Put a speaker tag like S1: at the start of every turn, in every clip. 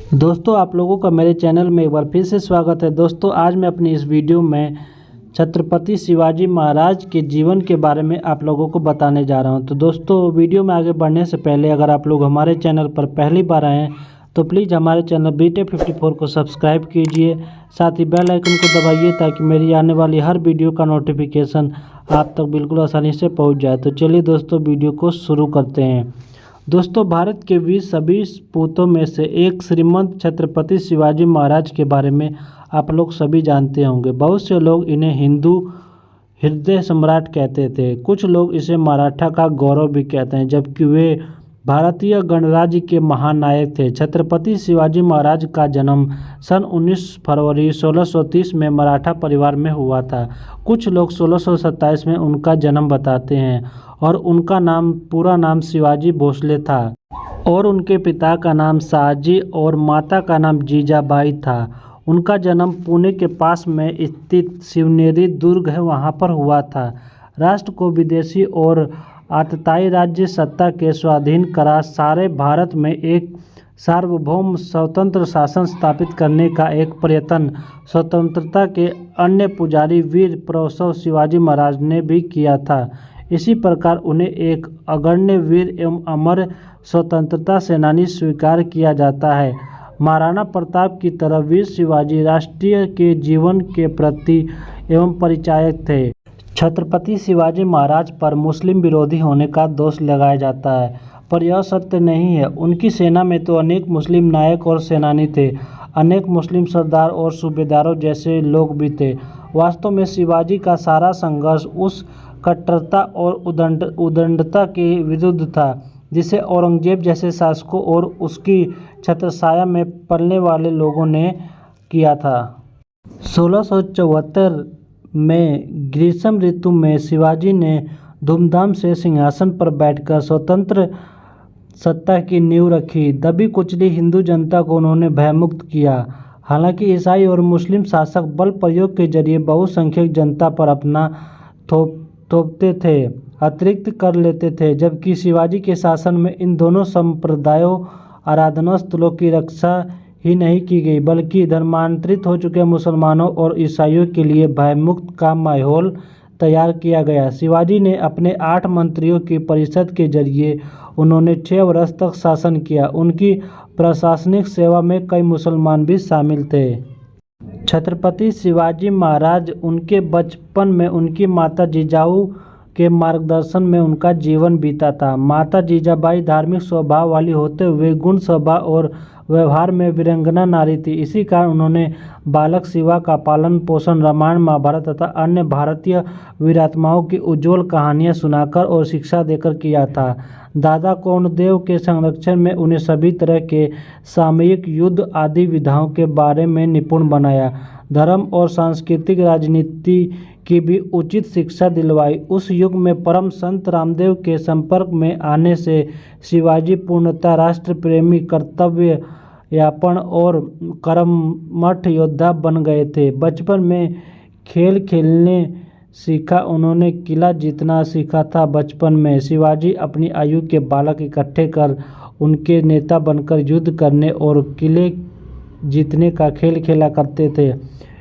S1: दोस्तों, आप लोगों का मेरे चैनल में एक बार फिर से स्वागत है। दोस्तों, आज मैं अपनी इस वीडियो में छत्रपति शिवाजी महाराज के जीवन के बारे में आप लोगों को बताने जा रहा हूं। तो दोस्तों, वीडियो में आगे बढ़ने से पहले अगर आप लोग हमारे चैनल पर पहली बार आए हैं तो प्लीज़ हमारे चैनल BT54 को सब्सक्राइब कीजिए, साथ ही बेल आइकन को दबाइए ताकि मेरी आने वाली हर वीडियो का नोटिफिकेशन आप तक बिल्कुल आसानी से पहुँच जाए। तो चलिए दोस्तों, वीडियो को शुरू करते हैं। दोस्तों, भारत के 20 सभी पूतों में से एक श्रीमंत छत्रपति शिवाजी महाराज के बारे में आप लोग सभी जानते होंगे। बहुत से लोग इन्हें हिंदू हृदय सम्राट कहते थे। कुछ लोग इसे मराठा का गौरव भी कहते हैं, जबकि वे भारतीय गणराज्य के महानायक थे। छत्रपति शिवाजी महाराज का जन्म सन 19 फरवरी 1630 में मराठा परिवार में हुआ था। कुछ लोग 1627 में उनका जन्म बताते हैं और उनका पूरा नाम शिवाजी भोसले था और उनके पिता का नाम शहाजी और माता का नाम जीजाबाई था। उनका जन्म पुणे के पास में स्थित शिवनेरी दुर्ग है वहाँ पर हुआ था। राष्ट्र को विदेशी और आतताई राज्य सत्ता के स्वाधीन करा सारे भारत में एक सार्वभौम स्वतंत्र शासन स्थापित करने का एक प्रयत्न स्वतंत्रता के अन्य पुजारी वीर प्रसव शिवाजी महाराज ने भी किया था। इसी प्रकार उन्हें एक अग्रणी वीर एवं अमर स्वतंत्रता सेनानी स्वीकार किया जाता है। महाराणा प्रताप की तरह वीर शिवाजी राष्ट्रीय के जीवन के प्रति एवं परिचायक थे। छत्रपति शिवाजी महाराज पर मुस्लिम विरोधी होने का दोष लगाया जाता है, पर यह सत्य नहीं है। उनकी सेना में तो अनेक मुस्लिम नायक और सेनानी थे। अनेक मुस्लिम सरदार और सूबेदारों जैसे लोग भी थे। वास्तव में शिवाजी का सारा संघर्ष उस कट्टरता और उद्दंडता के विरुद्ध था जिसे औरंगजेब जैसे शासकों और उसकी छत्रछाया में पलने वाले लोगों ने किया था। 1674 में ग्रीष्म ऋतु में शिवाजी ने धूमधाम से सिंहासन पर बैठकर स्वतंत्र सत्ता की नींव रखी। दबी कुचली हिंदू जनता को उन्होंने भयमुक्त किया। हालांकि ईसाई और मुस्लिम शासक बल प्रयोग के जरिए बहुसंख्यक जनता पर अपना थोपते थे, अतिरिक्त कर लेते थे, जबकि शिवाजी के शासन में इन दोनों संप्रदायों आराधना स्थलों की रक्षा ही नहीं की गई, बल्कि धर्मांतरित हो चुके मुसलमानों और ईसाइयों के लिए भयमुक्त का माहौल तैयार किया गया। शिवाजी ने अपने 8 मंत्रियों की परिषद के जरिए उन्होंने 6 वर्ष तक शासन किया। उनकी प्रशासनिक सेवा में कई मुसलमान भी शामिल थे। छत्रपति शिवाजी महाराज उनके बचपन में उनकी माता जिजाऊ के मार्गदर्शन में उनका जीवन बीता था। माता जीजाबाई धार्मिक स्वभाव वाली होते हुए गुण स्वभाव और व्यवहार में वीरांगना नारी थी। इसी कारण उन्होंने बालक शिवा का पालन पोषण रामायण महाभारत तथा अन्य भारतीय वीरात्माओं की उज्ज्वल कहानियां सुनाकर और शिक्षा देकर किया था। दादा कर्णदेव के संरक्षण में उन्हें सभी तरह के सामयिक युद्ध आदि विधाओं के बारे में निपुण बनाया। धर्म और सांस्कृतिक राजनीति की भी उचित शिक्षा दिलवाई। उस युग में परम संत रामदेव के संपर्क में आने से शिवाजी पूर्णतः राष्ट्र प्रेमी, कर्तव्य यापन और कर्मठ योद्धा बन गए थे। बचपन में खेल खेलने सीखा, उन्होंने किला जीतना सीखा था। बचपन में शिवाजी अपनी आयु के बालक इकट्ठे कर उनके नेता बनकर युद्ध करने और किले जीतने का खेल खेला करते थे।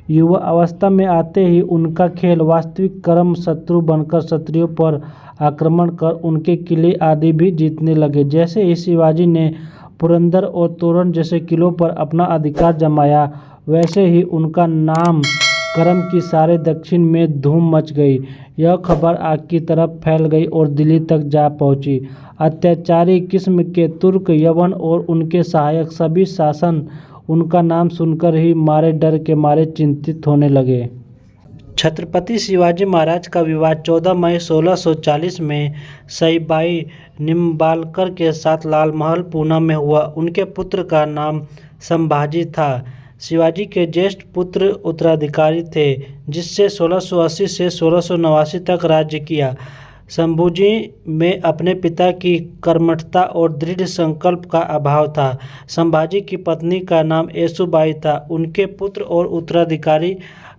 S1: युवा अवस्था में आते ही उनका खेल वास्तविक कर्म शत्रु बनकर क्षत्रियों पर आक्रमण कर उनके किले आदि भी जीतने लगे। जैसे ही शिवाजी ने पुरंदर और तोरण जैसे किलों पर अपना अधिकार जमाया, वैसे ही उनका नाम कर्म की सारे दक्षिण में धूम मच गई। यह खबर आग की तरफ फैल गई और दिल्ली तक जा पहुंची। अत्याचारी किस्म के तुर्क, यवन और उनके सहायक सभी शासन उनका नाम सुनकर ही मारे डर के मारे चिंतित होने लगे। छत्रपति शिवाजी महाराज का विवाह 14 मई 1640 में सईबाई निम्बालकर के साथ लाल महल पूना में हुआ। उनके पुत्र का नाम संभाजी था। शिवाजी के ज्येष्ठ पुत्र उत्तराधिकारी थे, जिससे 1680 से 1689 तक राज्य किया। शंभूजी में अपने पिता की कर्मठता और दृढ़ संकल्प का अभाव था। संभाजी की पत्नी का नाम येसुबाई था। उनके पुत्र और उत्तराधिकारी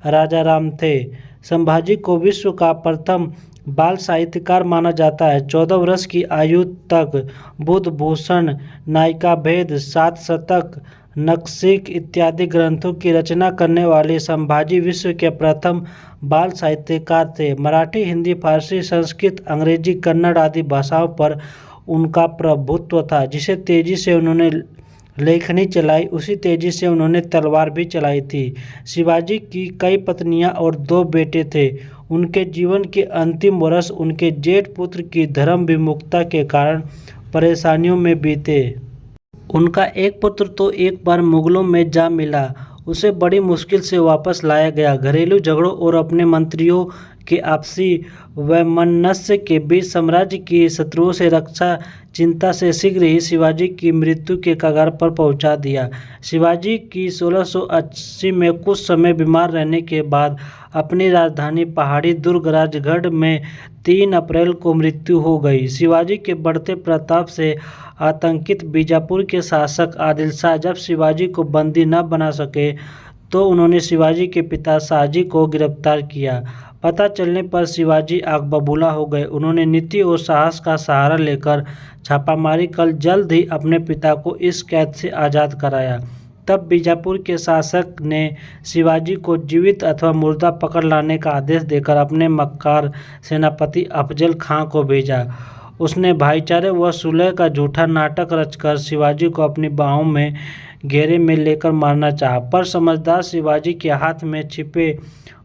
S1: राजाराम थे। संभाजी को विश्व का प्रथम बाल साहित्यकार माना जाता है। 14 वर्ष की आयु तक बुधभूषण, नायिका भेद, 7 शतक, नखशिख इत्यादि ग्रंथों की रचना करने वाले संभाजी विश्व के प्रथम बाल साहित्यकार थे। मराठी, हिंदी, फारसी, संस्कृत, अंग्रेजी, कन्नड़ आदि भाषाओं पर उनका प्रभुत्व था। जिसे तेजी से उन्होंने लेखनी चलाई, उसी तेजी से उन्होंने तलवार भी चलाई थी। शिवाजी की कई पत्नियां और 2 बेटे थे। उनके जीवन के अंतिम वर्ष उनके जेठ पुत्र की धर्म विमुखता के कारण परेशानियों में बीते। उनका एक पुत्र तो एक बार मुगलों में जा मिला, उसे बड़ी मुश्किल से वापस लाया गया। घरेलू झगड़ों और अपने मंत्रियों के आपसी वैमनस्य के बीच साम्राज्य की शत्रुओं से रक्षा चिंता से शीघ्र ही शिवाजी की मृत्यु के कगार पर पहुंचा दिया। शिवाजी की 1680 में कुछ समय बीमार रहने के बाद अपनी राजधानी पहाड़ी दुर्ग राजगढ़ में 3 अप्रैल को मृत्यु हो गई। शिवाजी के बढ़ते प्रताप से आतंकित बीजापुर के शासक आदिल शाह जब शिवाजी को बंदी न बना सके तो उन्होंने शिवाजी के पिता शाहजी को गिरफ्तार किया। पता चलने पर शिवाजी आग बबूला हो गए। उन्होंने नीति और साहस का सहारा लेकर छापामारी कर जल्द ही अपने पिता को इस कैद से आज़ाद कराया। तब बीजापुर के शासक ने शिवाजी को जीवित अथवा मुर्दा पकड़ लाने का आदेश देकर अपने मक्कार सेनापति अफजल खां को भेजा। उसने भाईचारे व सुलह का झूठा नाटक रचकर शिवाजी को अपनी बाहों में घेरे में लेकर मारना चाहा, पर समझदार शिवाजी के हाथ में छिपे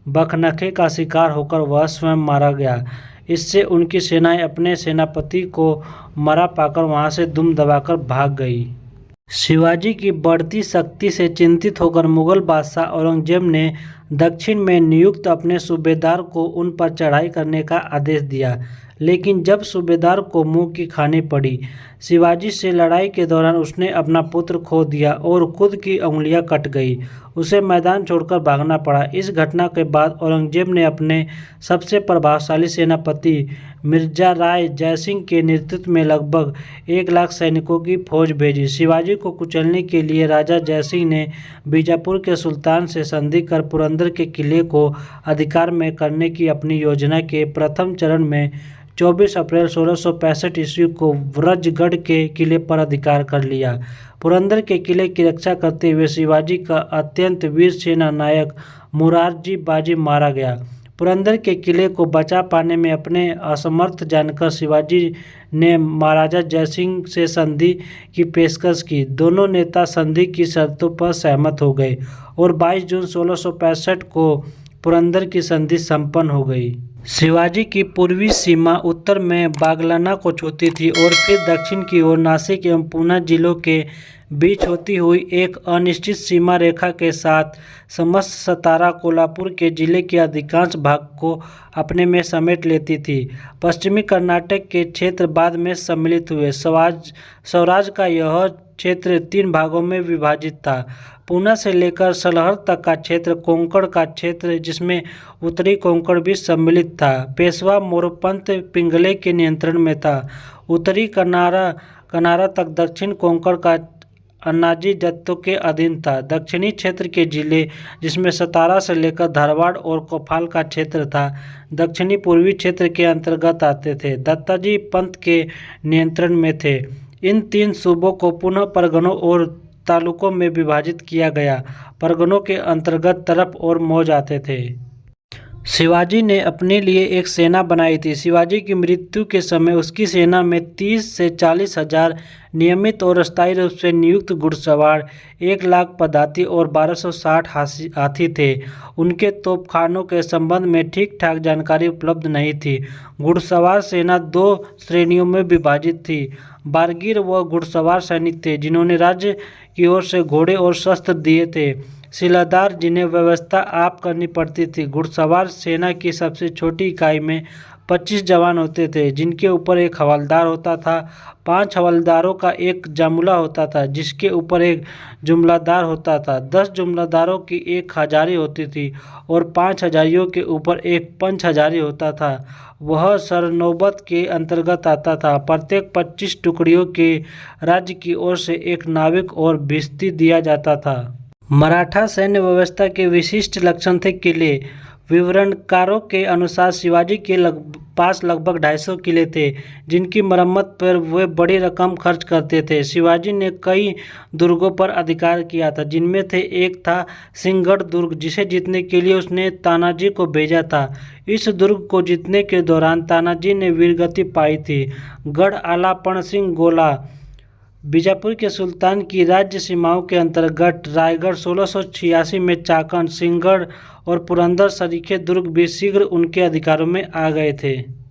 S1: बखनखे का शिकार होकर वह स्वयं मारा गया। इससे उनकी सेनाएं अपने सेनापति को मरा पाकर वहां से दुम दबाकर भाग गई। शिवाजी की बढ़ती शक्ति से चिंतित होकर मुगल बादशाह औरंगजेब ने दक्षिण में नियुक्त अपने सूबेदार को उन पर चढ़ाई करने का आदेश दिया, लेकिन जब सूबेदार को मुंह की खानी पड़ी। शिवाजी से लड़ाई के दौरान उसने अपना पुत्र खो दिया और खुद की उंगलियां कट गई। उसे मैदान छोड़कर भागना पड़ा। इस घटना के बाद औरंगजेब ने अपने सबसे प्रभावशाली सेनापति मिर्जा राय जयसिंह के नेतृत्व में लगभग 1 लाख सैनिकों की फौज भेजी। शिवाजी को कुचलने के लिए राजा जयसिंह ने बीजापुर के सुल्तान से संधि कर पुरंदर के किले को अधिकार में करने की अपनी योजना के प्रथम चरण में 24 अप्रैल 1665 ईस्वी को व्रजगढ़ के किले पर अधिकार कर लिया। पुरंदर के किले की रक्षा करते हुए शिवाजी का अत्यंत वीर सेना नायक मुरारजी बाजी मारा गया। पुरंदर के किले को बचा पाने में अपने असमर्थ जानकर शिवाजी ने महाराजा जयसिंह से संधि की पेशकश की। दोनों नेता संधि की शर्तों पर सहमत हो गए और 22 जून 1665 को पुरंदर की संधि संपन्न हो गई। शिवाजी की पूर्वी सीमा उत्तर में बागलाना को छूती थी और फिर दक्षिण की ओर नासिक एवं पूना जिलों के बीच होती हुई एक अनिश्चित सीमा रेखा के साथ समस्त सतारा कोल्हापुर के जिले के अधिकांश भाग को अपने में समेट लेती थी। पश्चिमी कर्नाटक के क्षेत्र बाद में सम्मिलित हुए। स्वराज का यह क्षेत्र 3 भागों में विभाजित था। पूना से लेकर सलहर तक का क्षेत्र, कोंकण का क्षेत्र जिसमें उत्तरी कोंकण भी सम्मिलित था, पेशवा मोरपंथ पिंगले के नियंत्रण में था। उत्तरी कनारा तक दक्षिण कोंकण का अन्नाजी दत्तों के अधीन था। दक्षिणी क्षेत्र के जिले जिसमें सतारा से लेकर धारवाड़ और कोफाल का क्षेत्र था, दक्षिणी पूर्वी क्षेत्र के अंतर्गत आते थे, दत्ताजी पंथ के नियंत्रण में थे। इन 3 सूबों को पुनः परगनों और तालुकों में विभाजित किया गया। परगनों के अंतर्गत तरफ और मौज आते थे। शिवाजी ने अपने लिए एक सेना बनाई थी। शिवाजी की मृत्यु के समय उसकी सेना में 30 से 40 हजार नियमित और अस्थायी रूप से नियुक्त घुड़सवार, 1 लाख पदाती और 1260 हाथी थे। उनके तोपखानों के संबंध में ठीक ठाक जानकारी उपलब्ध नहीं थी। घुड़सवार सेना 2 श्रेणियों में विभाजित थी। बारगीर व घुड़सवार सैनिक थे जिन्होंने राज्य की ओर से घोड़े और शस्त्र दिए थे। सिलादार जिन्हें व्यवस्था आप करनी पड़ती थी। घुड़सवार सेना की सबसे छोटी इकाई में 25 जवान होते थे जिनके ऊपर एक हवलदार होता था। 5 हवलदारों का एक जामुला होता था जिसके ऊपर एक जुमलादार होता था। 10 जुमलादारों की एक हजारी होती थी और 5 हजारियों के ऊपर एक पंच हजारी होता था। वह सरनौबत के अंतर्गत आता था। प्रत्येक 25 टुकड़ियों के राज्य की ओर से एक नाविक और भिस्ती दिया जाता था। मराठा सैन्य व्यवस्था के विशिष्ट लक्षण थे किले, विवरणकारों के अनुसार शिवाजी के पास लगभग 250 किले थे, जिनकी मरम्मत पर वे बड़ी रकम खर्च करते थे। शिवाजी ने कई दुर्गों पर अधिकार किया था, जिनमें से एक था सिंहगढ़ दुर्ग, जिसे जीतने के लिए उसने तानाजी को भेजा था। इस दुर्ग को जीतने के दौरान तानाजी ने वीरगति पाई थी। गढ़ आला पण सिंह गोला बीजापुर के सुल्तान की राज्य सीमाओं के अंतर्गत। रायगढ़ 1686 में चाकन, सिंहगढ़ और पुरंदर सरीखे दुर्ग भी शीघ्र उनके अधिकारों में आ गए थे।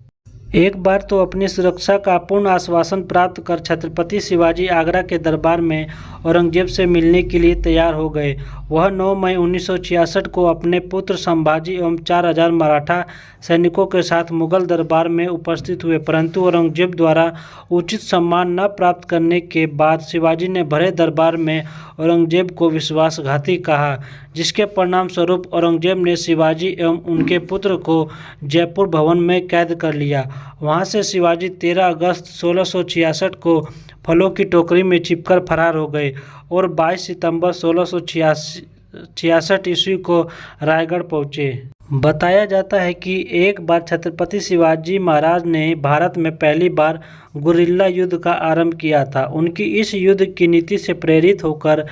S1: एक बार तो अपनी सुरक्षा का पूर्ण आश्वासन प्राप्त कर छत्रपति शिवाजी आगरा के दरबार में औरंगजेब से मिलने के लिए तैयार हो गए। वह 9 मई 1966 को अपने पुत्र संभाजी एवं 4000 मराठा सैनिकों के साथ मुगल दरबार में उपस्थित हुए, परंतु औरंगजेब द्वारा उचित सम्मान न प्राप्त करने के बाद शिवाजी ने भरे दरबार में औरंगजेब को विश्वासघाती कहा, जिसके परिणाम स्वरूप औरंगजेब ने शिवाजी एवं उनके पुत्र को जयपुर भवन में कैद कर लिया। वहां से शिवाजी 13 अगस्त 1666 को फलों की टोकरी में छिपकर फरार हो गए और 22 सितंबर 1666 ईस्वी को रायगढ़ पहुंचे। बताया जाता है कि एक बार छत्रपति शिवाजी महाराज ने भारत में पहली बार गुरिल्ला युद्ध का आरंभ किया था। उनकी इस युद्ध की नीति से प्रेरित होकर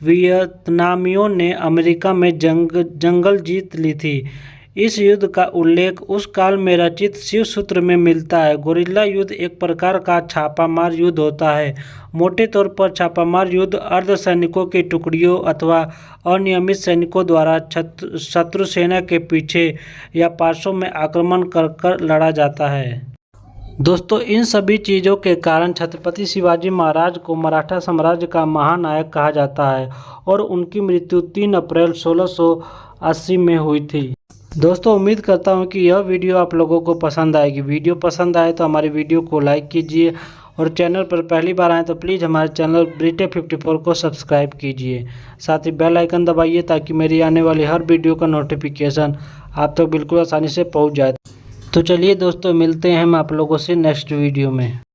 S1: वियतनामियों ने अमेरिका में जंगल जीत ली थी। इस युद्ध का उल्लेख उस काल में रचित शिव सूत्र में मिलता है। गुरिल्ला युद्ध एक प्रकार का छापामार युद्ध होता है। मोटे तौर पर छापामार युद्ध अर्धसैनिकों की टुकड़ियों अथवा अनियमित सैनिकों द्वारा शत्रु सेना के पीछे या पार्श्व में आक्रमण कर लड़ा जाता है। दोस्तों, इन सभी चीज़ों के कारण छत्रपति शिवाजी महाराज को मराठा साम्राज्य का महानायक कहा जाता है और उनकी मृत्यु 3 अप्रैल 1680 में हुई थी। दोस्तों, उम्मीद करता हूं कि यह वीडियो आप लोगों को पसंद आएगी। वीडियो पसंद आए तो हमारी वीडियो को लाइक कीजिए और चैनल पर पहली बार आए तो प्लीज़ हमारे चैनल ब्रिटे 54 को सब्सक्राइब कीजिए। साथ ही बेल आइकन दबाइए ताकि मेरी आने वाली हर वीडियो का नोटिफिकेशन आप तक बिल्कुल आसानी से पहुंच जाए। तो चलिए दोस्तों, मिलते हैं हम आप लोगों से नेक्स्ट वीडियो में।